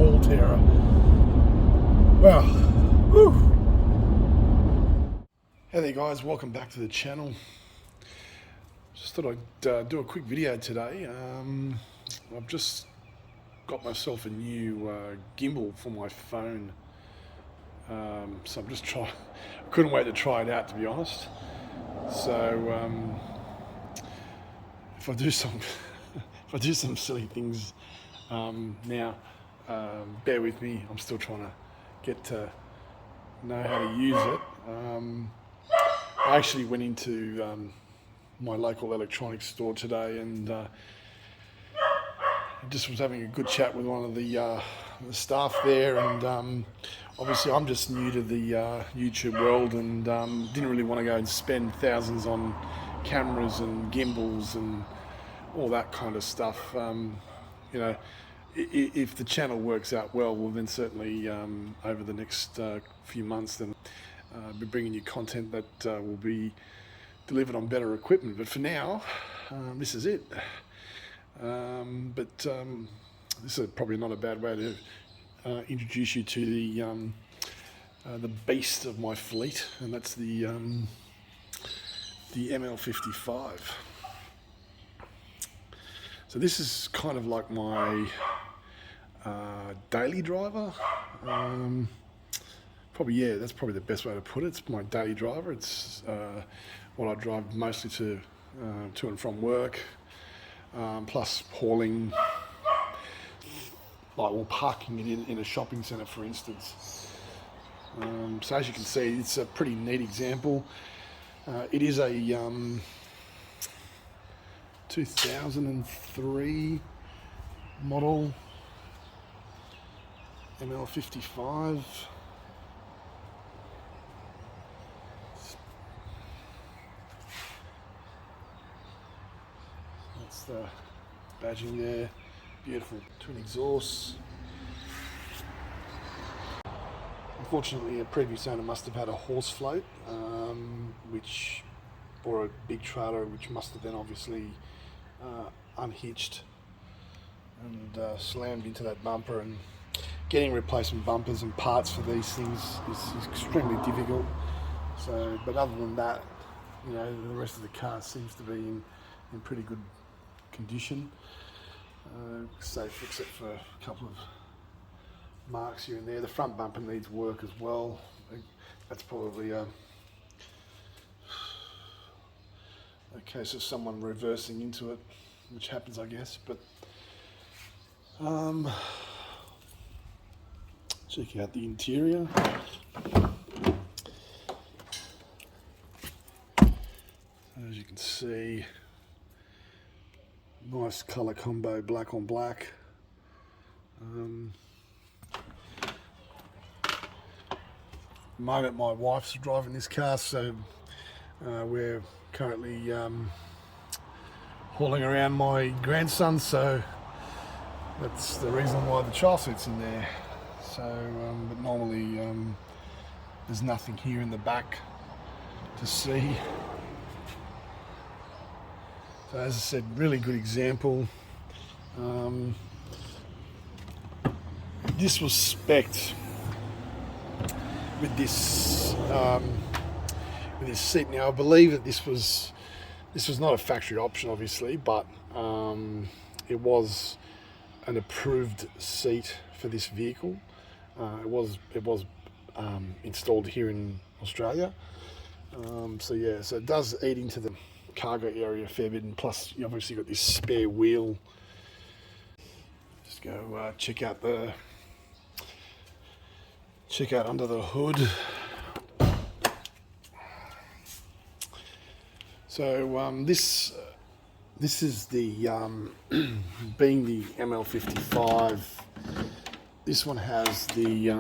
wall terror. Well, whew. Hey there guys, welcome back to the channel. Just thought I'd do a quick video today. I've just got myself a new gimbal for my phone. So I'm just I couldn't wait to try it out, to be honest. So if I do some silly things now, bear with me. I'm still trying to get to know how to use it. I actually went into my local electronics store today and just was having a good chat with one of the staff there, and obviously I'm just new to the YouTube world and didn't really want to go and spend thousands on cameras and gimbals and all that kind of stuff. You know, if the channel works out well, then certainly over the next few months, then I'll be bringing you content that will be delivered on better equipment. But for now, this is it. This is probably not a bad way to introduce you to the beast of my fleet, and that's the ML55. So this is kind of like my daily driver. That's probably the best way to put it. It's my daily driver. It's what I drive mostly to and from work, plus hauling, parking it in a shopping centre, for instance. So as you can see, it's a pretty neat example. It is a 2003 model ML55. That's the badging there. Beautiful twin exhausts. Unfortunately, a previous owner must have had a horse float, or a big trailer, which must have then obviously unhitched and slammed into that bumper. And getting replacement bumpers and parts for these things is extremely difficult. So, but other than that, you know, the rest of the car seems to be in pretty good condition, safe except for a couple of marks here and there. The front bumper needs work as well. That's probably a case of someone reversing into it, which happens, I guess. But check out the interior. As you can see, nice colour combo, black on black. At the moment my wife's driving this car, so we're currently hauling around my grandson, so that's the reason why the child seat's in there. So, but normally there's nothing here in the back to see. So as I said, really good example. This was spec'd with this seat. Now I believe that this was not a factory option, obviously, but it was an approved seat for this vehicle. It was installed here in Australia. So yeah, so it does eat into the cargo area a fair bit, and plus you obviously got this spare wheel. Just go check out under the hood. So this is the being the ML55. This one has the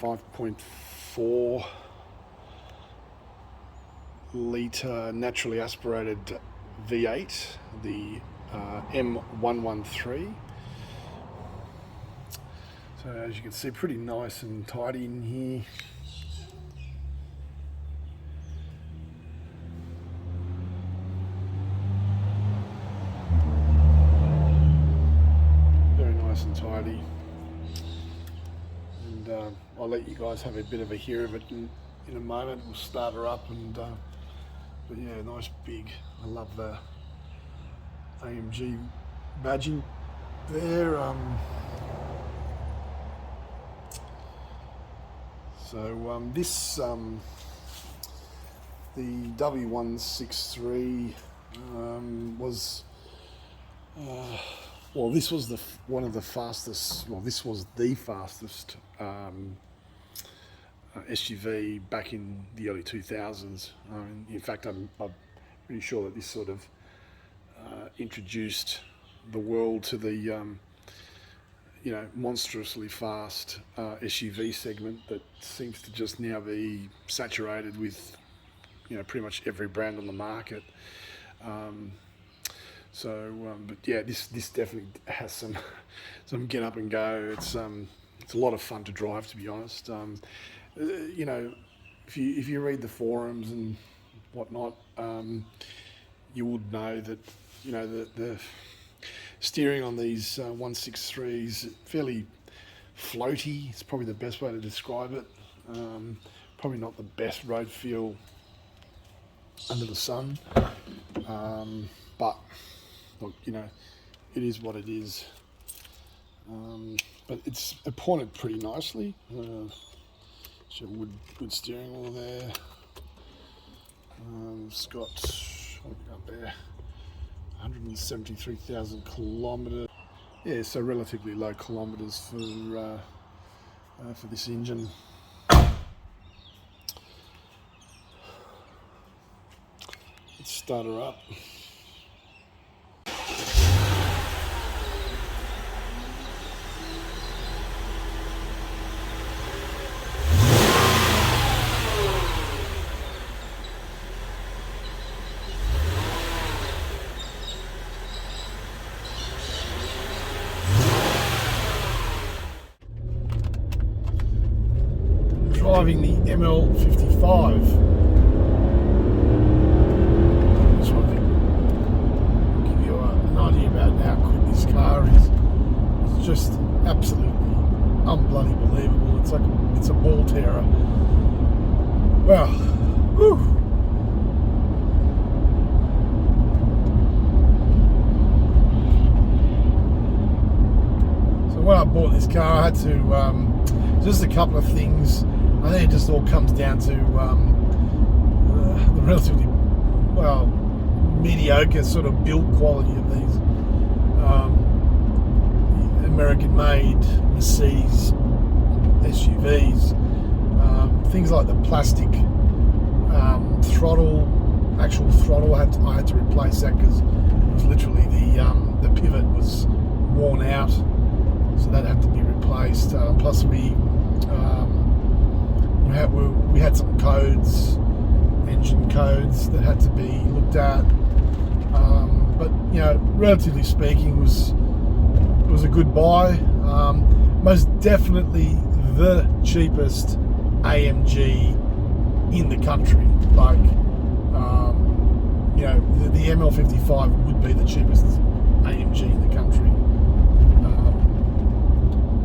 5.4 litre naturally aspirated V8, the M113. So as you can see, pretty nice and tidy in here. nice and tidy. And I'll let you guys have a bit of a hear of it in a moment. We'll start her up, and but yeah, nice big. I love the AMG badging there. This the W163 was well, this was one of the fastest. Well, this was the fastest SUV back in the early 2000s. In fact, I'm pretty sure that this sort of introduced the world to the monstrously fast SUV segment that seems to just now be saturated with pretty much every brand on the market. But yeah, this definitely has some get up and go. It's a lot of fun to drive, to be honest. If you read the forums and whatnot, you would know that the steering on these 163s fairly floaty. It's probably the best way to describe it. Probably not the best road feel under the sun, but look, it is what it is. But it's appointed pretty nicely. So wood steering wheel there. It's got, what have we got there? 173,000 kilometres. Yeah, so relatively low kilometres for this engine. Let's start her up. Driving the ML55. Just want to give you an idea about how quick this car is. It's just absolutely unbloody believable. It's a ball terror. Wow. Whew. So when I bought this car, I had to just a couple of things. I think it just all comes down to the relatively, mediocre sort of build quality of these American-made Mercedes SUVs. Things like the plastic actual throttle, I had to replace that because it was literally the pivot was worn out, so that had to be replaced. Plus we had some codes, engine codes that had to be looked at. But relatively speaking, was a good buy. Most definitely the cheapest AMG in the country. Like, the ML55 would be the cheapest AMG in the country.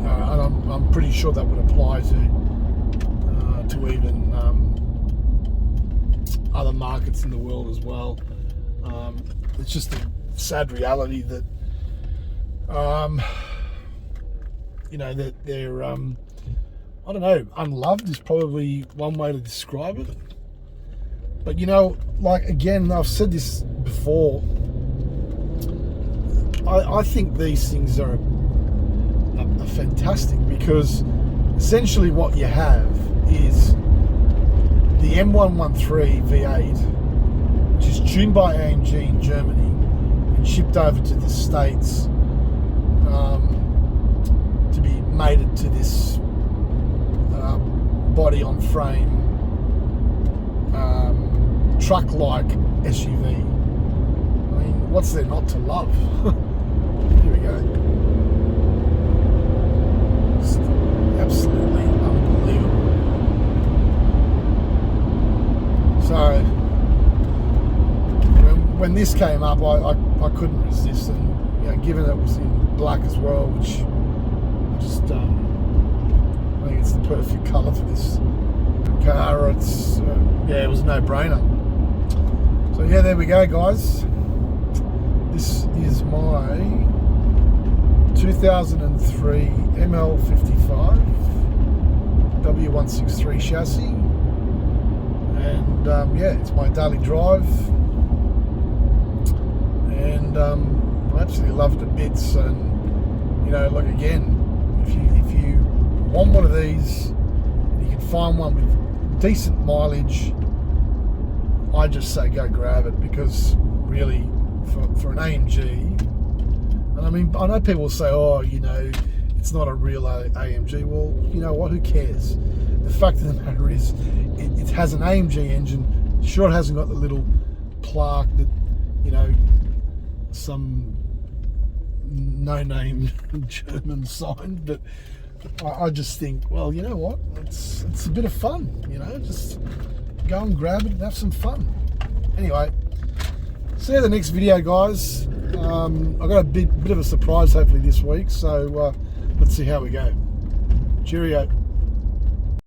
And I'm pretty sure that would apply to even other markets in the world as well. It's just a sad reality that that they're I don't know, unloved is probably one way to describe it. But again, I've said this before, I think these things are fantastic, because essentially what you have is the M113 V8, which is tuned by AMG in Germany and shipped over to the States to be mated to this body on frame truck-like SUV. I mean, what's there not to love? Here we go. Just absolutely unbelievable. So when this came up, I couldn't resist, and given it was in black as well, which I think it's the perfect colour for this car. It's yeah, it was a no-brainer. So yeah, there we go, guys. This is my 2003 ML55 W163 chassis, and yeah, it's my daily drive, and I absolutely love it to bits. And you know, like again, if you want one of these, you can find one with decent mileage, I just say go grab it, because really for an AMG, and I mean, I know people will say, oh, you know, it's not a real AMG. Well, you know what, who cares? The fact of the matter is it has an AMG engine. Sure, it hasn't got the little plaque that, you know, some no-name German signed, but I just think, well, you know what, it's a bit of fun, you know, just go and grab it and have some fun. Anyway, see you in the next video, guys. I've got a bit of a surprise hopefully this week, so let's see how we go. Cheerio.